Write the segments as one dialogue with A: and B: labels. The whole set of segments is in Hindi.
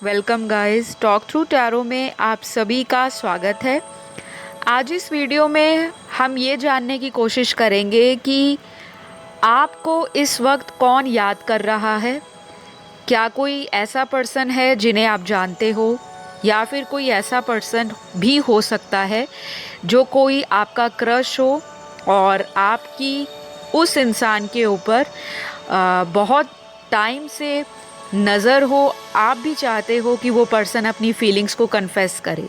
A: Welcome guys, talk through tarot में आप सभी का स्वागत है। आज इस वीडियो में हम ये जानने की कोशिश करेंगे कि आपको इस वक्त कौन याद कर रहा है। क्या कोई ऐसा पर्सन है जिन्हें आप जानते हो, या फिर कोई ऐसा पर्सन भी हो सकता है जो कोई आपका क्रश हो और आपकी उस इंसान के ऊपर बहुत टाइम से नज़र हो। आप भी चाहते हो कि वो पर्सन अपनी फीलिंग्स को कन्फेस करे।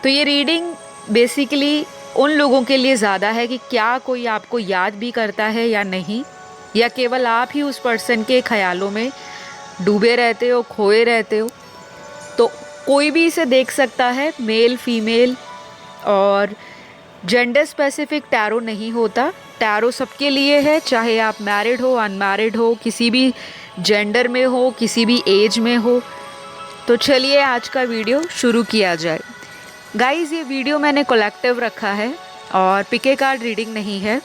A: तो ये रीडिंग बेसिकली उन लोगों के लिए ज़्यादा है कि क्या कोई आपको याद भी करता है या नहीं, या केवल आप ही उस पर्सन के ख्यालों में डूबे रहते हो, खोए रहते हो। तो कोई भी इसे देख सकता है, मेल फीमेल, और जेंडर स्पेसिफिक टैरो नहीं होता। टैरो सबके लिए है, चाहे आप मैरिड हो, अनमैरिड हो, किसी भी जेंडर में हो, किसी भी एज में हो। तो चलिए आज का वीडियो शुरू किया जाए। गाइस, ये वीडियो मैंने कलेक्टिव रखा है और पिके कार्ड रीडिंग नहीं है,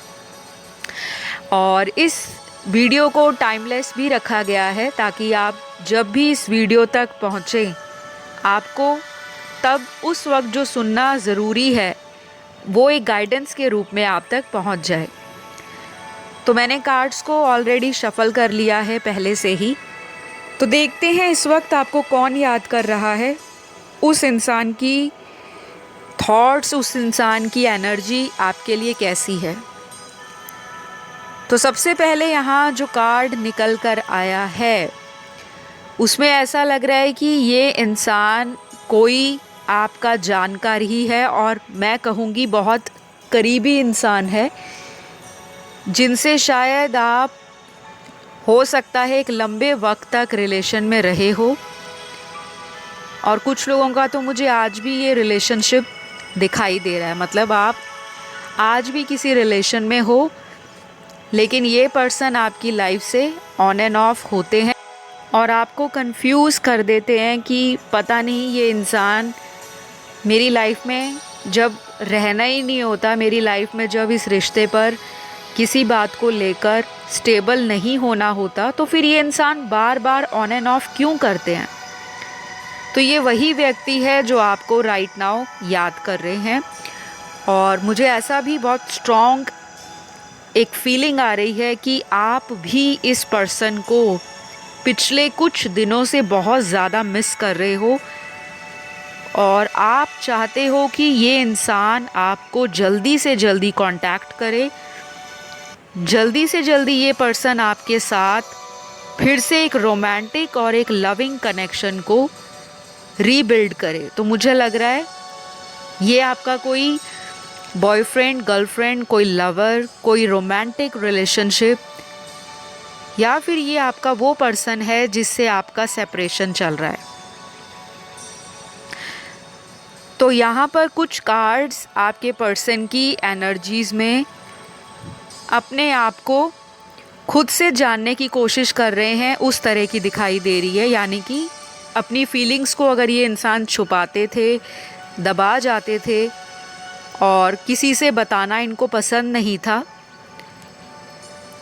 A: और इस वीडियो को टाइमलेस भी रखा गया है ताकि आप जब भी इस वीडियो तक पहुँचें, आपको तब उस वक्त जो सुनना ज़रूरी है वो एक गाइडेंस के रूप में आप तक पहुंच जाए। तो मैंने कार्ड्स को ऑलरेडी शफल कर लिया है पहले से ही। तो देखते हैं इस वक्त आपको कौन याद कर रहा है, उस इंसान की थॉट्स, उस इंसान की एनर्जी आपके लिए कैसी है। तो सबसे पहले यहाँ जो कार्ड निकल कर आया है उसमें ऐसा लग रहा है कि ये इंसान कोई आपका जानकार ही है, और मैं कहूँगी बहुत करीबी इंसान है, जिनसे शायद आप हो सकता है एक लंबे वक्त तक रिलेशन में रहे हो। और कुछ लोगों का तो मुझे आज भी ये रिलेशनशिप दिखाई दे रहा है, मतलब आप आज भी किसी रिलेशन में हो, लेकिन ये पर्सन आपकी लाइफ से ऑन एंड ऑफ होते हैं और आपको कंफ्यूज कर देते हैं कि पता नहीं ये इंसान मेरी लाइफ में जब रहना ही नहीं होता, मेरी लाइफ में जब इस रिश्ते पर किसी बात को लेकर स्टेबल नहीं होना होता, तो फिर ये इंसान बार बार ऑन एंड ऑफ क्यों करते हैं। तो ये वही व्यक्ति है जो आपको राइट नाउ याद कर रहे हैं। और मुझे ऐसा भी बहुत स्ट्रॉन्ग एक फीलिंग आ रही है कि आप भी इस पर्सन को पिछले कुछ दिनों से बहुत ज़्यादा मिस कर रहे हो, और आप चाहते हो कि ये इंसान आपको जल्दी से जल्दी कांटेक्ट करे, जल्दी से जल्दी ये पर्सन आपके साथ फिर से एक रोमांटिक और एक लविंग कनेक्शन को रीबिल्ड करे। तो मुझे लग रहा है ये आपका कोई बॉयफ्रेंड, गर्लफ्रेंड, कोई लवर, कोई रोमांटिक रिलेशनशिप, या फिर ये आपका वो पर्सन है जिससे आपका सेपरेशन चल रहा है। तो यहाँ पर कुछ कार्ड्स आपके पर्सन की एनर्जीज़ में अपने आप को खुद से जानने की कोशिश कर रहे हैं, उस तरह की दिखाई दे रही है। यानी कि अपनी फीलिंग्स को अगर ये इंसान छुपाते थे, दबा जाते थे और किसी से बताना इनको पसंद नहीं था,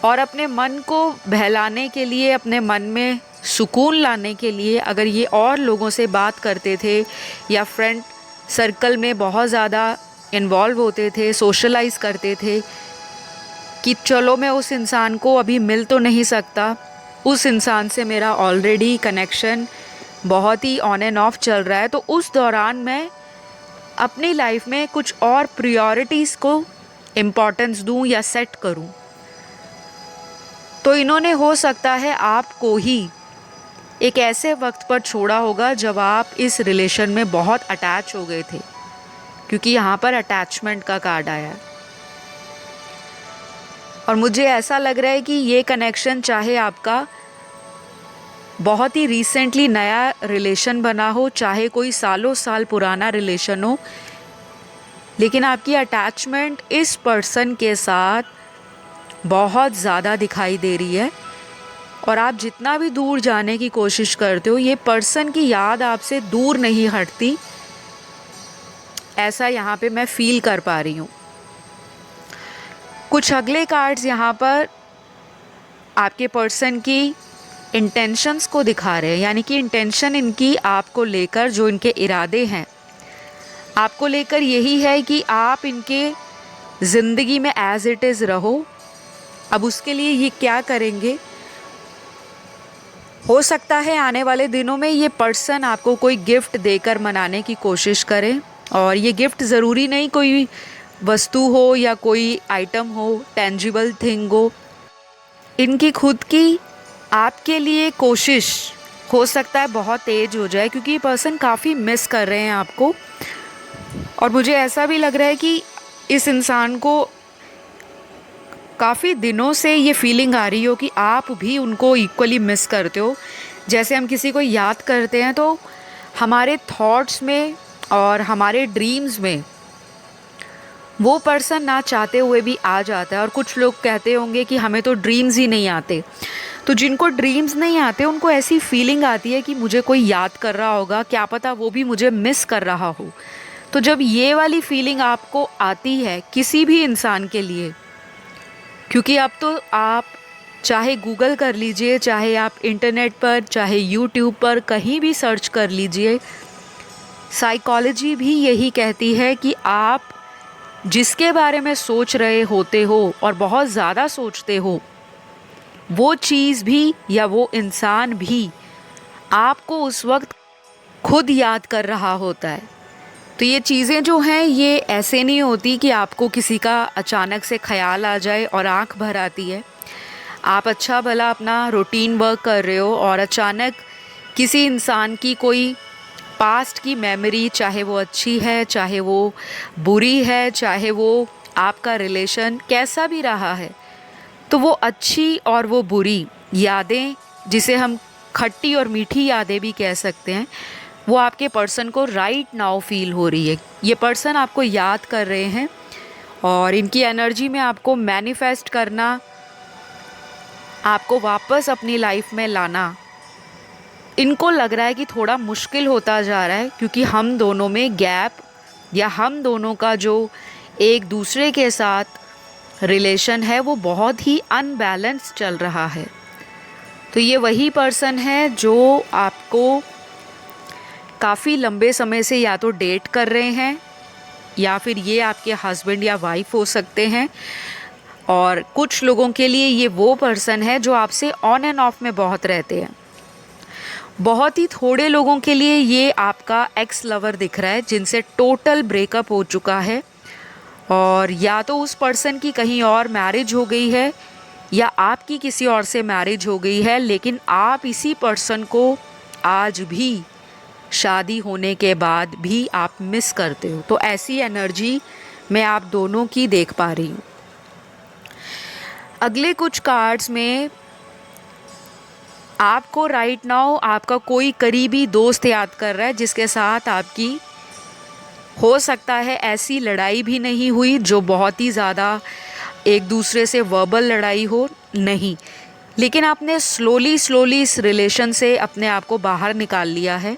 A: और अपने मन को बहलाने के लिए, अपने मन में सुकून लाने के लिए अगर ये और लोगों से बात करते थे या फ्रेंड सर्कल में बहुत ज़्यादा इन्वॉल्व होते थे, सोशलाइज़ करते थे कि चलो मैं उस इंसान को अभी मिल तो नहीं सकता, उस इंसान से मेरा ऑलरेडी कनेक्शन बहुत ही ऑन एंड ऑफ चल रहा है, तो उस दौरान मैं अपनी लाइफ में कुछ और प्रायोरिटीज़ को इम्पोर्टेंस दूं या सेट करूं। तो इन्होंने हो सकता है आपको ही एक ऐसे वक्त पर छोड़ा होगा जब आप इस रिलेशन में बहुत अटैच हो गए थे, क्योंकि यहाँ पर अटैचमेंट का कार्ड आया है। और मुझे ऐसा लग रहा है कि ये कनेक्शन, चाहे आपका बहुत ही रिसेंटली नया रिलेशन बना हो, चाहे कोई सालों साल पुराना रिलेशन हो, लेकिन आपकी अटैचमेंट इस पर्सन के साथ बहुत ज़्यादा दिखाई दे रही है। और आप जितना भी दूर जाने की कोशिश करते हो, ये पर्सन की याद आपसे दूर नहीं हटती, ऐसा यहाँ पे मैं फील कर पा रही हूँ। कुछ अगले कार्ड्स यहाँ पर आपके पर्सन की इंटेंशंस को दिखा रहे हैं, यानी कि इंटेंशन इनकी आपको लेकर, जो इनके इरादे हैं आपको लेकर यही है कि आप इनके ज़िंदगी में एज़ इट इज़ रहो। अब उसके लिए ये क्या करेंगे, हो सकता है आने वाले दिनों में ये पर्सन आपको कोई गिफ्ट देकर मनाने की कोशिश करे, और ये गिफ्ट ज़रूरी नहीं कोई वस्तु हो या कोई आइटम हो, टेंजिबल थिंग हो। इनकी खुद की आपके लिए कोशिश हो सकता है बहुत तेज हो जाए, क्योंकि ये पर्सन काफ़ी मिस कर रहे हैं आपको। और मुझे ऐसा भी लग रहा है कि इस इंसान को काफ़ी दिनों से ये फीलिंग आ रही हो कि आप भी उनको इक्वली मिस करते हो। जैसे हम किसी को याद करते हैं तो हमारे थॉट्स में और हमारे ड्रीम्स में वो पर्सन ना चाहते हुए भी आ जाता है। और कुछ लोग कहते होंगे कि हमें तो ड्रीम्स ही नहीं आते। तो जिनको ड्रीम्स नहीं आते उनको ऐसी फीलिंग आती है कि मुझे कोई याद कर रहा होगा, क्या पता वो भी मुझे मिस कर रहा हो। तो जब ये वाली फीलिंग आपको आती है किसी भी इंसान के लिए, क्योंकि अब तो आप चाहे गूगल कर लीजिए, चाहे आप इंटरनेट पर, चाहे यूट्यूब पर कहीं भी सर्च कर लीजिए, साइकोलॉजी भी यही कहती है कि आप जिसके बारे में सोच रहे होते हो और बहुत ज़्यादा सोचते हो, वो चीज़ भी या वो इंसान भी आपको उस वक्त खुद याद कर रहा होता है। तो ये चीज़ें जो हैं ये ऐसे नहीं होती कि आपको किसी का अचानक से ख्याल आ जाए और आंख भर आती है। आप अच्छा भला अपना रूटीन वर्क कर रहे हो और अचानक किसी इंसान की कोई पास्ट की मेमोरी, चाहे वो अच्छी है चाहे वो बुरी है, चाहे वो आपका रिलेशन कैसा भी रहा है, तो वो अच्छी और वो बुरी यादें, जिसे हम खट्टी और मीठी यादें भी कह सकते हैं, वो आपके पर्सन को राइट नाउ फील हो रही है। ये पर्सन आपको याद कर रहे हैं और इनकी एनर्जी में आपको मैनिफेस्ट करना, आपको वापस अपनी लाइफ में लाना, इनको लग रहा है कि थोड़ा मुश्किल होता जा रहा है, क्योंकि हम दोनों में गैप या हम दोनों का जो एक दूसरे के साथ रिलेशन है वो बहुत ही अनबैलेंस चल रहा है। तो ये वही पर्सन है जो आपको काफ़ी लंबे समय से या तो डेट कर रहे हैं या फिर ये आपके हस्बैंड या वाइफ हो सकते हैं। और कुछ लोगों के लिए ये वो पर्सन है जो आपसे ऑन एंड ऑफ में बहुत रहते हैं। बहुत ही थोड़े लोगों के लिए ये आपका एक्स लवर दिख रहा है जिनसे टोटल ब्रेकअप हो चुका है, और या तो उस पर्सन की कहीं और मैरिज हो गई है या आपकी किसी और से मैरिज हो गई है, लेकिन आप इसी पर्सन को आज भी शादी होने के बाद भी आप मिस करते हो। तो ऐसी एनर्जी मैं आप दोनों की देख पा रही हूँ। अगले कुछ कार्ड्स में आपको राइट नाउ आपका कोई करीबी दोस्त याद कर रहा है, जिसके साथ आपकी हो सकता है ऐसी लड़ाई भी नहीं हुई जो बहुत ही ज़्यादा एक दूसरे से वर्बल लड़ाई हो, नहीं, लेकिन आपने स्लोली इस रिलेशन से अपने आप को बाहर निकाल लिया है।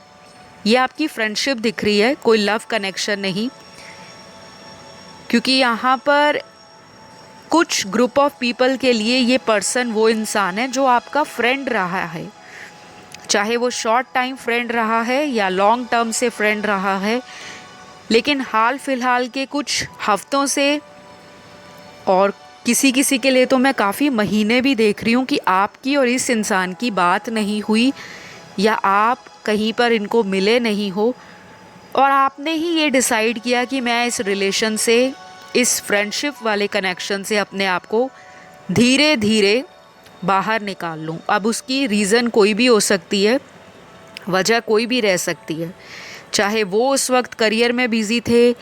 A: ये आपकी फ्रेंडशिप दिख रही है, कोई लव कनेक्शन नहीं, क्योंकि यहाँ पर कुछ ग्रुप ऑफ पीपल के लिए ये पर्सन वो इंसान है जो आपका फ्रेंड रहा है, चाहे वो शॉर्ट टाइम फ्रेंड रहा है या लॉन्ग टर्म से फ्रेंड रहा है, लेकिन हाल फिलहाल के कुछ हफ्तों से और किसी किसी के लिए तो मैं काफ़ी महीने भी देख रही हूँ कि आपकी और इस इंसान की बात नहीं हुई या आप कहीं पर इनको मिले नहीं हो, और आपने ही ये डिसाइड किया कि मैं इस रिलेशन से, इस फ्रेंडशिप वाले कनेक्शन से अपने आप को धीरे धीरे बाहर निकाल लूँ। अब उसकी रीज़न कोई भी हो सकती है, वजह कोई भी रह सकती है, चाहे वो उस वक्त करियर में बिज़ी थे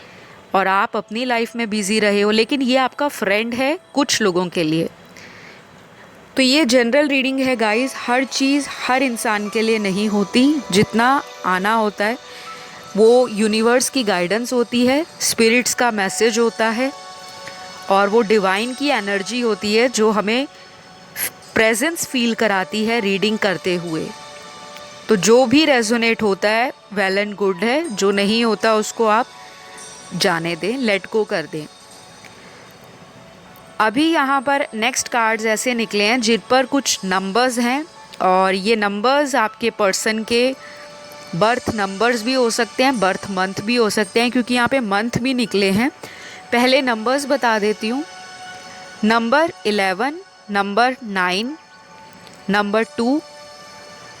A: और आप अपनी लाइफ में बिज़ी रहे हो, लेकिन ये आपका फ्रेंड है कुछ लोगों के लिए। तो ये जनरल रीडिंग है गाइस, हर चीज़ हर इंसान के लिए नहीं होती, जितना आना होता है वो यूनिवर्स की गाइडेंस होती है, स्पिरिट्स का मैसेज होता है, और वो डिवाइन की एनर्जी होती है जो हमें प्रेजेंस फील कराती है रीडिंग करते हुए। तो जो भी रेजोनेट होता है वेल एंड गुड है, जो नहीं होता उसको आप जाने दें, लेट गो कर दें। अभी यहाँ पर नेक्स्ट कार्ड्स ऐसे निकले हैं जिन पर कुछ नंबर्स हैं और ये नंबर्स आपके पर्सन के बर्थ नंबर्स भी हो सकते हैं, बर्थ मंथ भी हो सकते हैं, क्योंकि यहाँ पे मंथ भी निकले हैं। पहले नंबर्स बता देती हूँ। Number 11, number 9, number 2,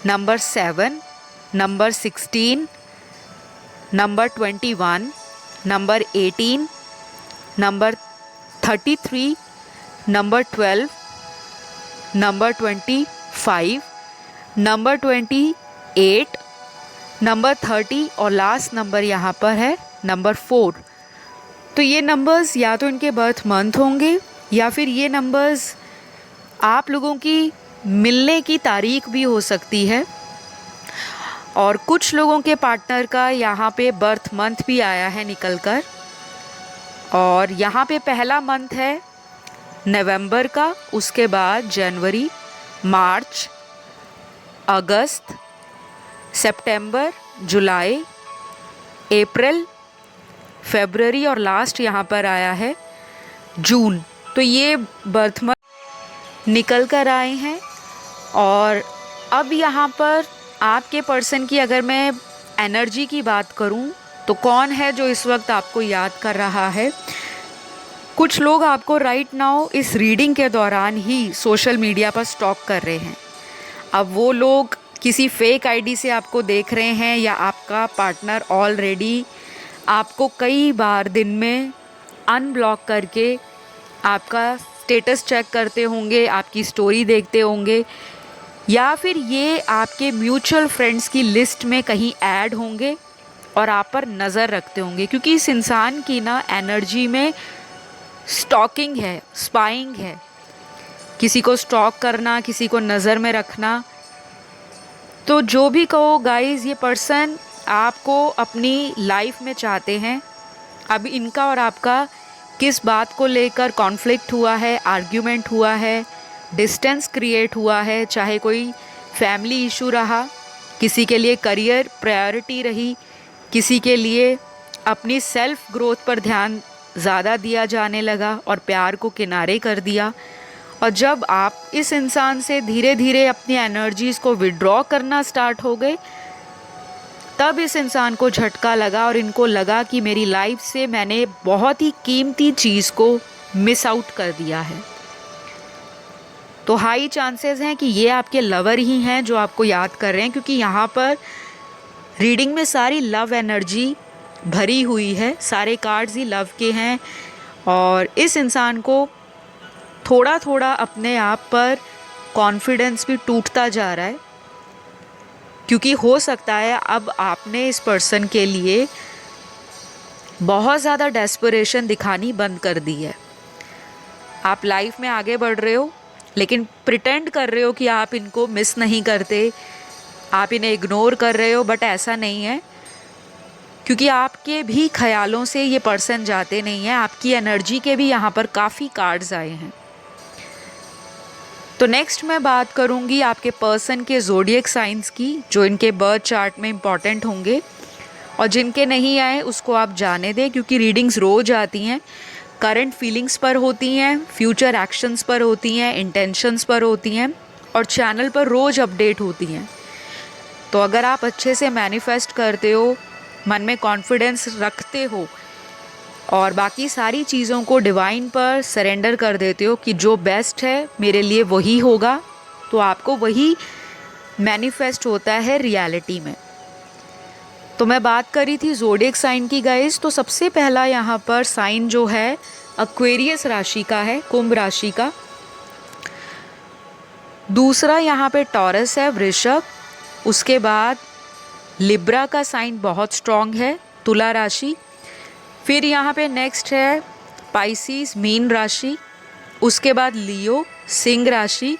A: number 7, number 16, number 21, number 18, number 33, number 12, number 25, number 28, number 30 और लास्ट नंबर यहाँ पर है नंबर 4। तो ये नंबर्स या तो इनके बर्थ मंथ होंगे या फिर ये नंबर्स आप लोगों की मिलने की तारीख भी हो सकती है। और कुछ लोगों के पार्टनर का यहाँ पे बर्थ मंथ भी आया है निकल कर, और यहाँ पे पहला मंथ है नवंबर का, उसके बाद जनवरी, मार्च, अगस्त, सितंबर, जुलाई, अप्रैल, फरवरी और लास्ट यहाँ पर आया है जून। तो ये बर्थ मंथ निकल कर आए हैं। और अब यहाँ पर आपके पर्सन की अगर मैं एनर्जी की बात करूँ तो कौन है जो इस वक्त आपको याद कर रहा है। कुछ लोग आपको राइट नाउ इस रीडिंग के दौरान ही सोशल मीडिया पर स्टॉक कर रहे हैं। अब वो लोग किसी फेक आईडी से आपको देख रहे हैं, या आपका पार्टनर ऑलरेडी आपको कई बार दिन में अनब्लॉक करके आपका स्टेटस चेक करते होंगे, आपकी स्टोरी देखते होंगे, या फिर ये आपके म्यूचुअल फ्रेंड्स की लिस्ट में कहीं ऐड होंगे और आप पर नज़र रखते होंगे। क्योंकि इस इंसान की ना एनर्जी में स्टॉकिंग है, स्पाइंग है, किसी को स्टॉक करना, किसी को नज़र में रखना। तो जो भी कहो गाइस, ये पर्सन आपको अपनी लाइफ में चाहते हैं। अब इनका और आपका किस बात को लेकर कॉन्फ्लिक्ट हुआ है, आर्ग्यूमेंट हुआ है, डिस्टेंस क्रिएट हुआ है, चाहे कोई फैमिली इशू रहा, किसी के लिए करियर प्रायोरिटी रही, किसी के लिए अपनी सेल्फ ग्रोथ पर ध्यान ज़्यादा दिया जाने लगा और प्यार को किनारे कर दिया। और जब आप इस इंसान से धीरे धीरे अपनी एनर्जीज़ को विड्रॉ करना स्टार्ट हो गए, तब इस इंसान को झटका लगा और इनको लगा कि मेरी लाइफ से मैंने बहुत ही कीमती चीज़ को मिस आउट कर दिया है। तो हाई चांसेस हैं कि ये आपके लवर ही हैं जो आपको याद कर रहे हैं, क्योंकि यहाँ पर रीडिंग में सारी लव एनर्जी भरी हुई है, सारे कार्ड्स ही लव के हैं। और इस इंसान को थोड़ा थोड़ा अपने आप पर कॉन्फिडेंस भी टूटता जा रहा है, क्योंकि हो सकता है अब आपने इस पर्सन के लिए बहुत ज़्यादा डेस्परेशन दिखानी बंद कर दी है। आप लाइफ में आगे बढ़ रहे हो, लेकिन प्रिटेंड कर रहे हो कि आप इनको मिस नहीं करते, आप इन्हें इग्नोर कर रहे हो, बट ऐसा नहीं है, क्योंकि आपके भी ख्यालों से ये पर्सन जाते नहीं हैं। आपकी एनर्जी के भी यहाँ पर काफ़ी कार्ड्स आए हैं। तो नेक्स्ट मैं बात करूँगी आपके पर्सन के ज़ोडिएक साइंस की, जो इनके बर्थ चार्ट में इम्पॉर्टेंट होंगे, और जिनके नहीं आए उसको आप जाने दें, क्योंकि रीडिंग्स रोज़ आती हैं, करंट फीलिंग्स पर होती हैं, फ्यूचर एक्शंस पर होती हैं, इंटेंशंस पर होती हैं, और चैनल पर रोज़ अपडेट होती हैं। तो अगर आप अच्छे से मैनिफेस्ट करते हो, मन में कॉन्फिडेंस रखते हो और बाकी सारी चीज़ों को डिवाइन पर सरेंडर कर देते हो कि जो बेस्ट है मेरे लिए वही होगा, तो आपको वही मैनिफेस्ट होता है रियलिटी में। तो मैं बात कर रही थी ज़ोडिएक साइन की गाइस। तो सबसे पहला यहाँ पर साइन जो है एक्वेरियस राशि का है, कुंभ राशि का। दूसरा यहाँ पे टॉरस है, वृषभ। उसके बाद लिब्रा का साइन बहुत स्ट्रॉन्ग है, तुला राशि। फिर यहाँ पे नेक्स्ट है पाइसिस, मीन राशि। उसके बाद लियो, सिंह राशि।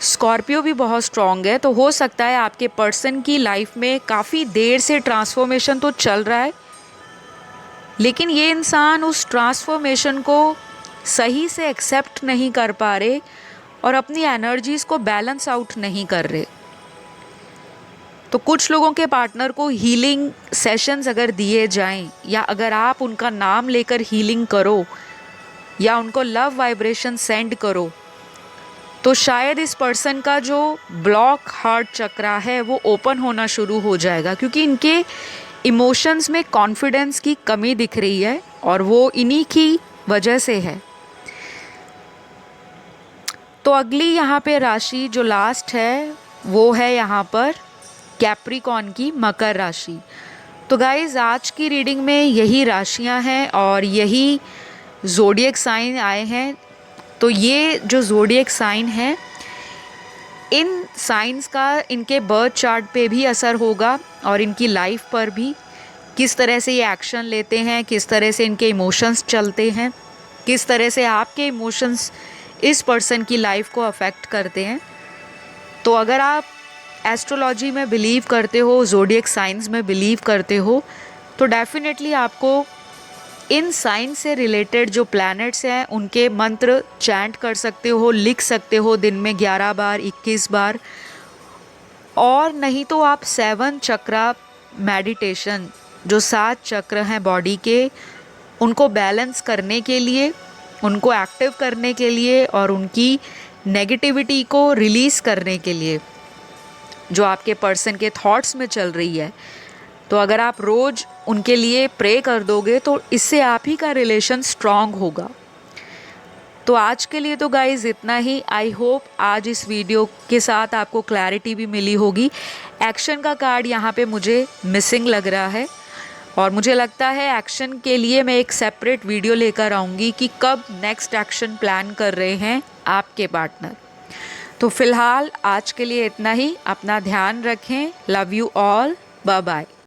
A: स्कॉर्पियो भी बहुत स्ट्रॉन्ग है। तो हो सकता है आपके पर्सन की लाइफ में काफ़ी देर से ट्रांसफॉर्मेशन तो चल रहा है, लेकिन ये इंसान उस ट्रांसफॉर्मेशन को सही से एक्सेप्ट नहीं कर पा रहे और अपनी एनर्जीज़ को बैलेंस आउट नहीं कर रहे। तो कुछ लोगों के पार्टनर को हीलिंग सेशंस अगर दिए जाएं, या अगर आप उनका नाम लेकर हीलिंग करो या उनको लव वाइब्रेशन सेंड करो, तो शायद इस पर्सन का जो ब्लॉक हार्ट चक्रा है वो ओपन होना शुरू हो जाएगा, क्योंकि इनके इमोशंस में कॉन्फिडेंस की कमी दिख रही है और वो इन्हीं की वजह से है। तो अगली यहाँ पे राशि जो लास्ट है वो है यहाँ पर कैप्रिकॉर्न की मकर राशि। तो गाइज़ आज की रीडिंग में यही राशियाँ हैं और यही ज़ोडिएक साइन आए हैं। तो ये जो ज़ोडिएक साइन है, इन साइंस का इनके बर्थ चार्ट पे भी असर होगा और इनकी लाइफ पर भी, किस तरह से ये एक्शन लेते हैं, किस तरह से इनके इमोशंस चलते हैं, किस तरह से आपके इमोशंस इस पर्सन की लाइफ को अफेक्ट करते हैं। तो अगर आप एस्ट्रोलॉजी में बिलीव करते हो, ज़ोडिएक साइंस में बिलीव करते हो, तो डेफिनेटली आपको इन साइंस से रिलेटेड जो प्लैनेट्स हैं उनके मंत्र चैंट कर सकते हो, लिख सकते हो दिन में 11 बार, 21 बार। और नहीं तो आप 7 चक्रा मेडिटेशन, जो 7 चक्र हैं बॉडी के, उनको बैलेंस करने के लिए, उनको एक्टिव करने के लिए और उनकी नेगेटिविटी को रिलीज़ करने के लिए जो आपके पर्सन के थॉट्स में चल रही है, तो अगर आप रोज़ उनके लिए प्रे कर दोगे तो इससे आप ही का रिलेशन स्ट्रॉन्ग होगा। तो आज के लिए तो गाइज़ इतना ही। आई होप आज इस वीडियो के साथ आपको क्लैरिटी भी मिली होगी। एक्शन का कार्ड यहाँ पे मुझे मिसिंग लग रहा है और मुझे लगता है एक्शन के लिए मैं एक सेपरेट वीडियो लेकर आऊँगी कि कब नेक्स्ट एक्शन प्लान कर रहे हैं आपके पार्टनर। तो फ़िलहाल आज के लिए इतना ही। अपना ध्यान रखें। Love you all. Bye bye.